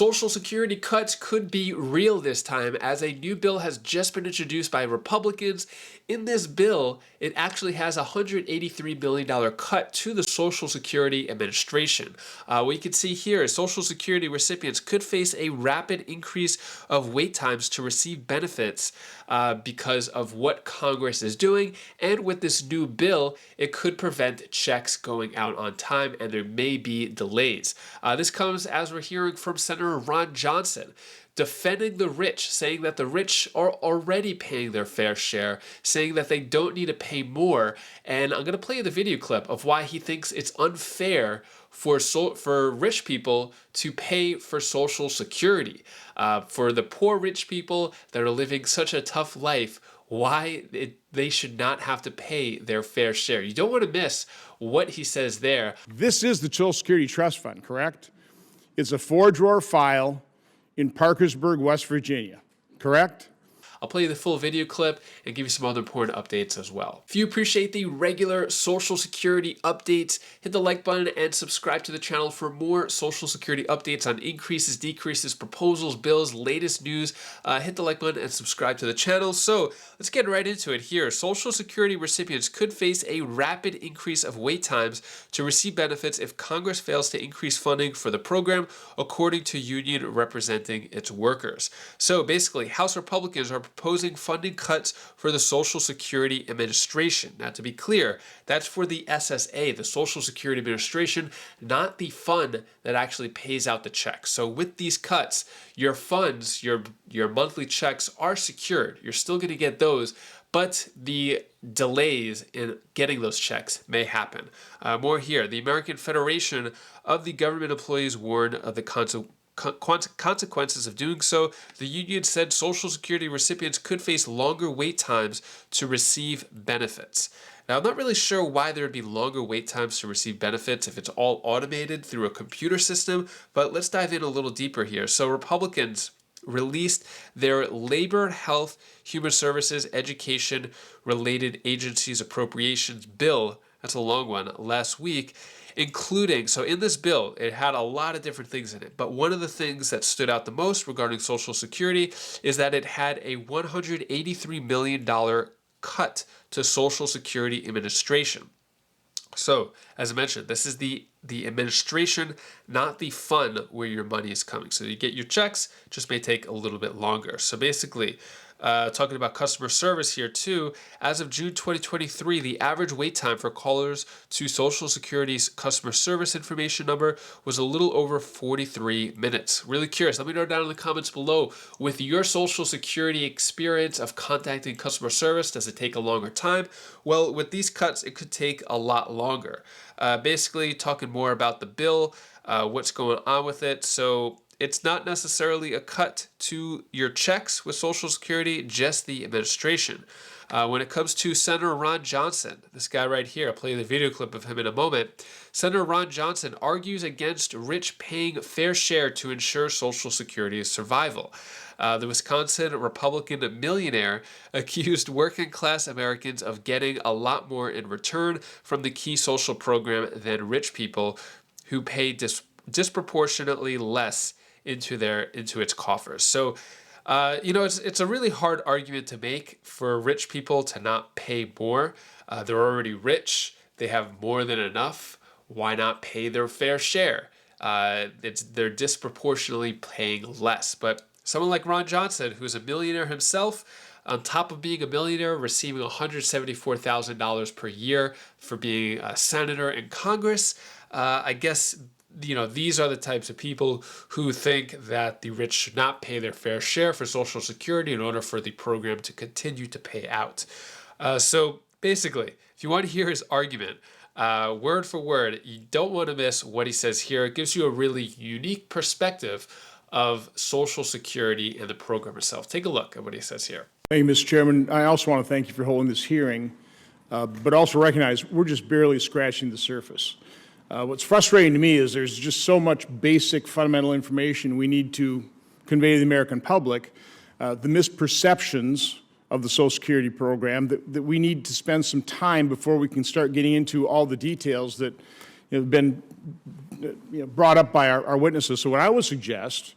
Social Security cuts could be real this time, as a new bill has just been introduced by Republicans. In this bill, it actually has a $183 million cut to the Social Security Administration. What you can see here is Social Security recipients could face a rapid increase of wait times to receive benefits because of what Congress is doing. And with this new bill, it could prevent checks going out on time, and there may be delays. This comes as we're hearing from Senator Ron Johnson defending the rich, saying that the rich are already paying their fair share, saying that they don't need to pay more. And I'm going to play the video clip of why he thinks it's unfair for rich people to pay for Social Security. For the poor rich people that are living such a tough life, why they should not have to pay their fair share. You don't want to miss what he says there. This is the Social Security Trust Fund, correct? It's a 4-drawer file in Parkersburg, West Virginia, correct? I'll play you the full video clip and give you some other important updates as well. If you appreciate the regular Social Security updates, hit the like button and subscribe to the channel for more Social Security updates on increases, decreases, proposals, bills, latest news. Hit the like button and subscribe to the channel. So let's get right into it here. Social Security recipients could face a rapid increase of wait times to receive benefits if Congress fails to increase funding for the program, according to union representing its workers. So basically, House Republicans are proposing funding cuts for the Social Security Administration. Now, to be clear, that's for the SSA, the Social Security Administration, not the fund that actually pays out the checks. So with these cuts, your funds, your monthly checks are secured. You're still going to get those, but the delays in getting those checks may happen. More here. The American Federation of the Government Employees warned of the consequences of doing so. The union said Social Security recipients could face longer wait times to receive benefits. Now, I'm not really sure why there would be longer wait times to receive benefits if it's all automated through a computer system, but let's dive in a little deeper here. So Republicans released their Labor, Health, Human Services, Education related agencies appropriations bill, that's a long one, last week, including, so in this bill, it had a lot of different things in it, but one of the things that stood out the most regarding Social Security is that it had a $183 million cut to Social Security Administration. So, as I mentioned, this is the administration, not the fund where your money is coming. So you get your checks, just may take a little bit longer. So basically, talking about customer service here too, as of June 2023, the average wait time for callers to Social Security's customer service information number was a little over 43 minutes. Really curious. Let me know down in the comments below, with your Social Security experience of contacting customer service, does it take a longer time? Well, with these cuts, it could take a lot longer. Basically, talking more about the bill, what's going on with it. So it's not necessarily a cut to your checks with Social Security, just the administration. When it comes to Senator Ron Johnson, this guy right here, I'll play the video clip of him in a moment. Senator Ron Johnson argues against rich paying fair share to ensure Social Security's survival. The Wisconsin Republican millionaire accused working class Americans of getting a lot more in return from the key social program than rich people who pay disproportionately less into its coffers. So, it's a really hard argument to make for rich people to not pay more. They're already rich. They have more than enough. Why not pay their fair share? They're disproportionately paying less. But someone like Ron Johnson, who's a millionaire himself, on top of being a millionaire, receiving $174,000 per year for being a senator in Congress, I guess, these are the types of people who think that the rich should not pay their fair share for Social Security in order for the program to continue to pay out. So basically, if you want to hear his argument, word for word, you don't want to miss what he says here. It gives you a really unique perspective of Social Security and the program itself. Take a look at what he says here. Thank you, Mr. Chairman. I also want to thank you for holding this hearing, but also recognize we're just barely scratching the surface. What's frustrating to me is there's just so much basic fundamental information we need to convey to the American public, the misperceptions of the Social Security program, that we need to spend some time before we can start getting into all the details that have been brought up by our witnesses. So what I would suggest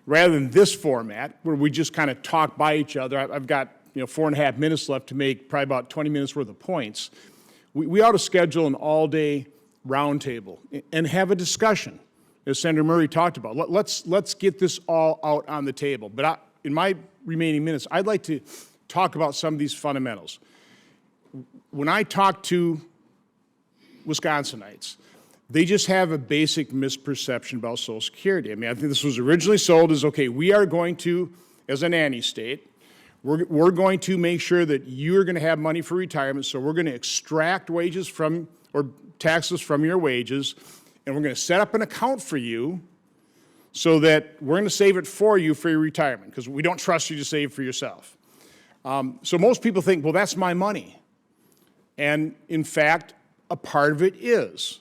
rather than this format where we just kind of talk by each other. I've got 4.5 minutes left to make probably about 20 minutes worth of points. We ought to schedule an all-day roundtable and have a discussion, as Senator Murray talked about. Let's get this all out on the table. But in my remaining minutes, I'd like to talk about some of these fundamentals. When I talk to Wisconsinites, they just have a basic misperception about Social Security. I mean, I think this was originally sold as, okay, we are going to, as a nanny state, we're going to make sure that you're going to have money for retirement, so we're going to extract wages from, or taxes from your wages, and we're going to set up an account for you so that we're going to save it for you for your retirement, because we don't trust you to save for yourself. So most people think, well, that's my money. And in fact, a part of it is.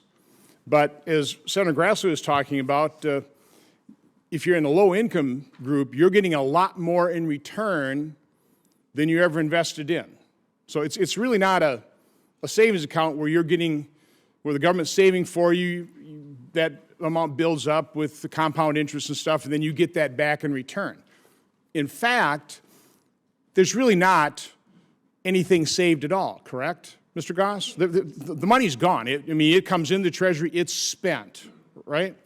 But as Sen Grasso is talking about, if you're in the low-income group, you're getting a lot more in return than you ever invested in. So it's really not a savings account where you're getting, where the government's saving for you, that amount builds up with the compound interest and stuff, and then you get that back in return. In fact, there's really not anything saved at all, correct, Mr. Goss? The money's gone. It comes in the Treasury, it's spent, right?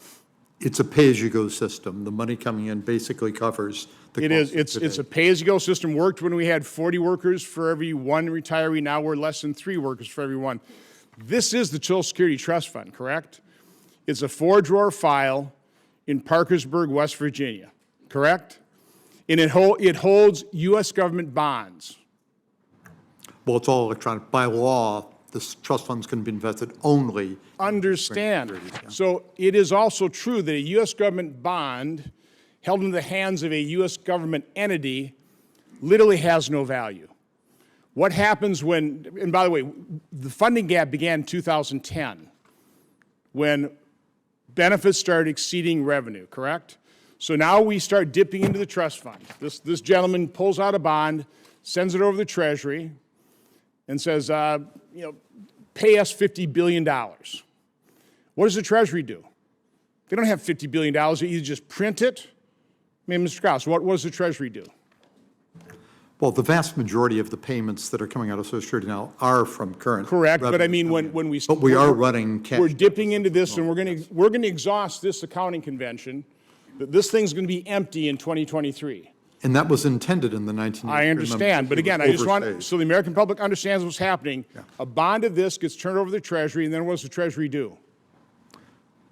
It's a pay-as-you-go system. The money coming in basically covers the cost. It is. It's a pay-as-you-go system. Worked when we had 40 workers for every one retiree. Now we're less than 3 workers for every one. This is the Social Security Trust Fund, correct? It's a 4-drawer file in Parkersburg, West Virginia, correct? And it holds U.S. government bonds. Well, it's all electronic. By law, this trust fund's going to be invested only. Understand. So it is also true that a U.S. government bond held in the hands of a U.S. government entity literally has no value. What happens when, and by the way, the funding gap began in 2010 when benefits started exceeding revenue, correct? So now we start dipping into the trust fund. This gentleman pulls out a bond, sends it over to the Treasury, and says, pay us $50 billion. What does the Treasury do? They don't have $50 billion. They either just print it. I mean, Mr. Krause, what does the Treasury do? Well, the vast majority of the payments that are coming out of Social Security now are from current. Correct, but I mean, when we... But we are running cash. We're dipping into this, and we're going to exhaust this accounting convention. This thing's going to be empty in 2023. And that was intended in the 1980s. I understand, but again, I just want, so the American public understands what's happening. Yeah. A bond of this gets turned over to the Treasury, and then what does the Treasury do?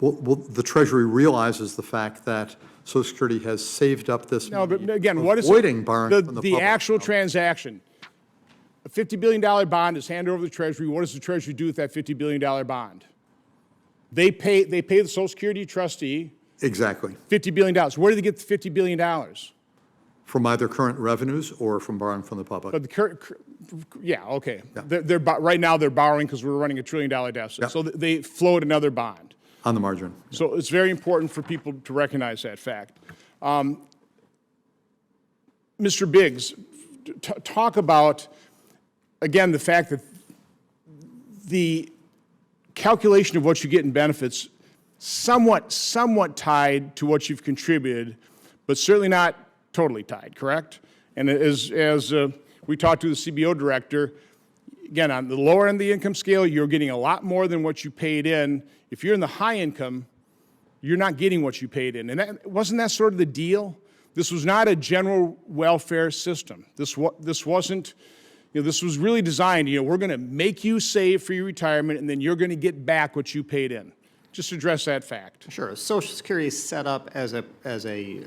Well, the Treasury realizes the fact that Social Security has saved up this money. No, but again, what is avoiding borrowing from the actual transaction? A $50 billion bond is handed over to the Treasury. What does the Treasury do with that $50 billion bond? They pay the Social Security trustee. Exactly. $50 billion. Where do they get the $50 billion? From either current revenues or from borrowing from the public. But yeah, okay. Yeah. Right now they're borrowing because we're running $1 trillion deficit. Yeah. So they float another bond. On the margin. Yeah. So it's very important for people to recognize that fact. Mr. Biggs, talk about, again, the fact that the calculation of what you get in benefits somewhat tied to what you've contributed, but certainly not totally tied, correct? And as we talked to the CBO director, again, on the lower end of the income scale, you're getting a lot more than what you paid in. If you're in the high income, you're not getting what you paid in. And wasn't that sort of the deal? This was not a general welfare system. This wasn't, this was really designed, we're going to make you save for your retirement, and then you're going to get back what you paid in. Just address that fact. Sure. Social Security is set up as a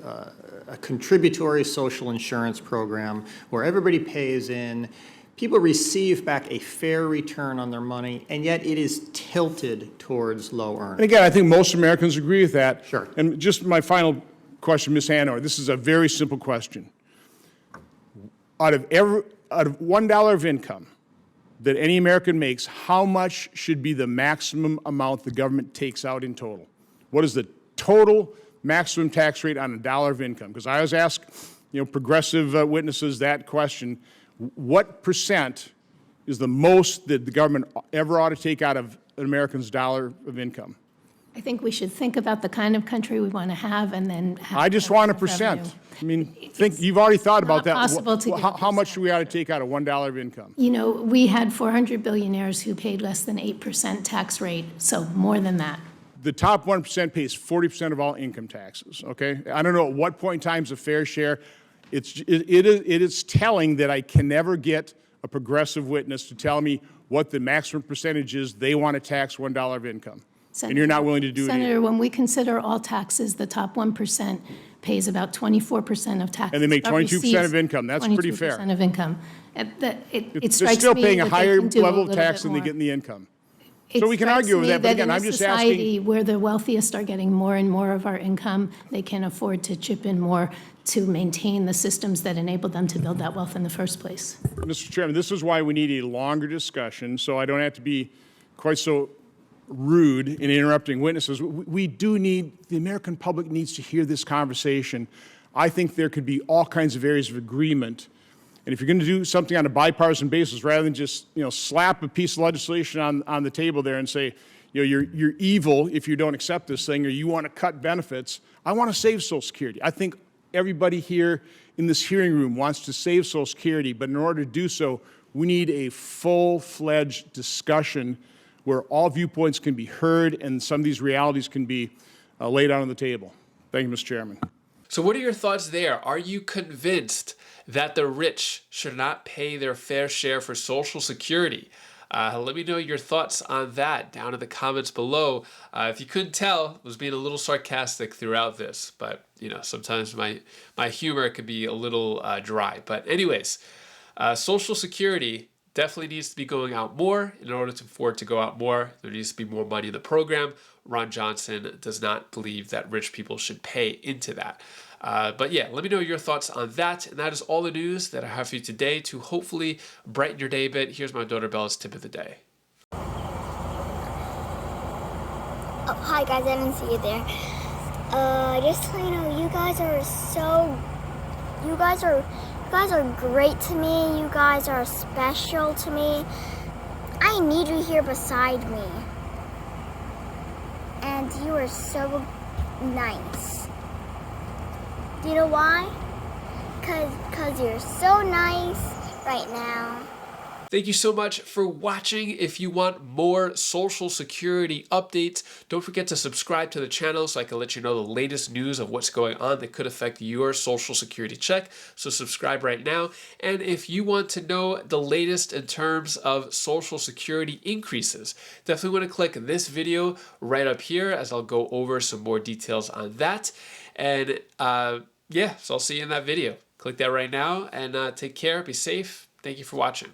contributory social insurance program where everybody pays in. People receive back a fair return on their money, and yet it is tilted towards low earners. And again, I think most Americans agree with that. Sure. And just my final question, Ms. Hanauer, this is a very simple question. Out of $1 of income that any American makes, how much should be the maximum amount the government takes out in total? What is the total maximum tax rate on $1 of income? Because I always ask, progressive witnesses that question. What percent is the most that the government ever ought to take out of an American's dollar of income? I think we should think about the kind of country we want to have and then have. I just want a have percent. revenue. I mean, you've already thought about that. possible to get a How much do we ought to take out of $1 of income? You know, we had 400 billionaires who paid less than 8% tax rate, so more than that. The top 1% pays 40% of all income taxes, okay? I don't know at what point in time is a fair share. It is telling that I can never get a progressive witness to tell me what the maximum percentage is they want to tax $1 of income. And you're not willing to do it either. Senator, when we consider all taxes, the top 1% pays about 24% of taxes. And they make but 22% receives of income. That's pretty fair. 22% of income. It They're strikes still me paying a that they higher can do a level of little tax bit than they more. get in the income. It So we can strikes argue with me that, but again, in a I'm just asking. society where the wealthiest are getting more and more of our income, they can afford to chip in more to maintain the systems that enable them to build that wealth in the first place. Mr. Chairman, this is why we need a longer discussion, so I don't have to be quite so rude in interrupting witnesses. We do need, the American public needs to hear this conversation. I think there could be all kinds of areas of agreement. And if you're going to do something on a bipartisan basis, rather than just, slap a piece of legislation on the table there and say, you're evil if you don't accept this thing, or you want to cut benefits, I want to save Social Security. I think everybody here in this hearing room wants to save Social Security, but in order to do so, we need a full-fledged discussion where all viewpoints can be heard and some of these realities can be laid out on the table. Thank you, Mr. Chairman. So what are your thoughts there? Are you convinced that the rich should not pay their fair share for Social Security? Let me know your thoughts on that down in the comments below. If you couldn't tell, I was being a little sarcastic throughout this, but sometimes my humor can be a little dry. But anyways, Social Security definitely needs to be going out more. In order for it to go out more, there needs to be more money in the program. Ron Johnson does not believe that rich people should pay into that. But yeah, let me know your thoughts on that. And that is all the news that I have for you today to hopefully brighten your day a bit. Here's my daughter Bella's tip of the day. Oh, hi guys, I didn't see you there. Just so you know, you guys are great to me. You guys are special to me. I need you here beside me. And you are so nice. Do you know why? Cause you're so nice right now. Thank you so much for watching. If you want more Social Security updates, don't forget to subscribe to the channel so I can let you know the latest news of what's going on that could affect your Social Security check. So subscribe right now. And if you want to know the latest in terms of Social Security increases, definitely want to click this video right up here as I'll go over some more details on that. And yeah, so I'll see you in that video. Click that right now and take care, be safe. Thank you for watching.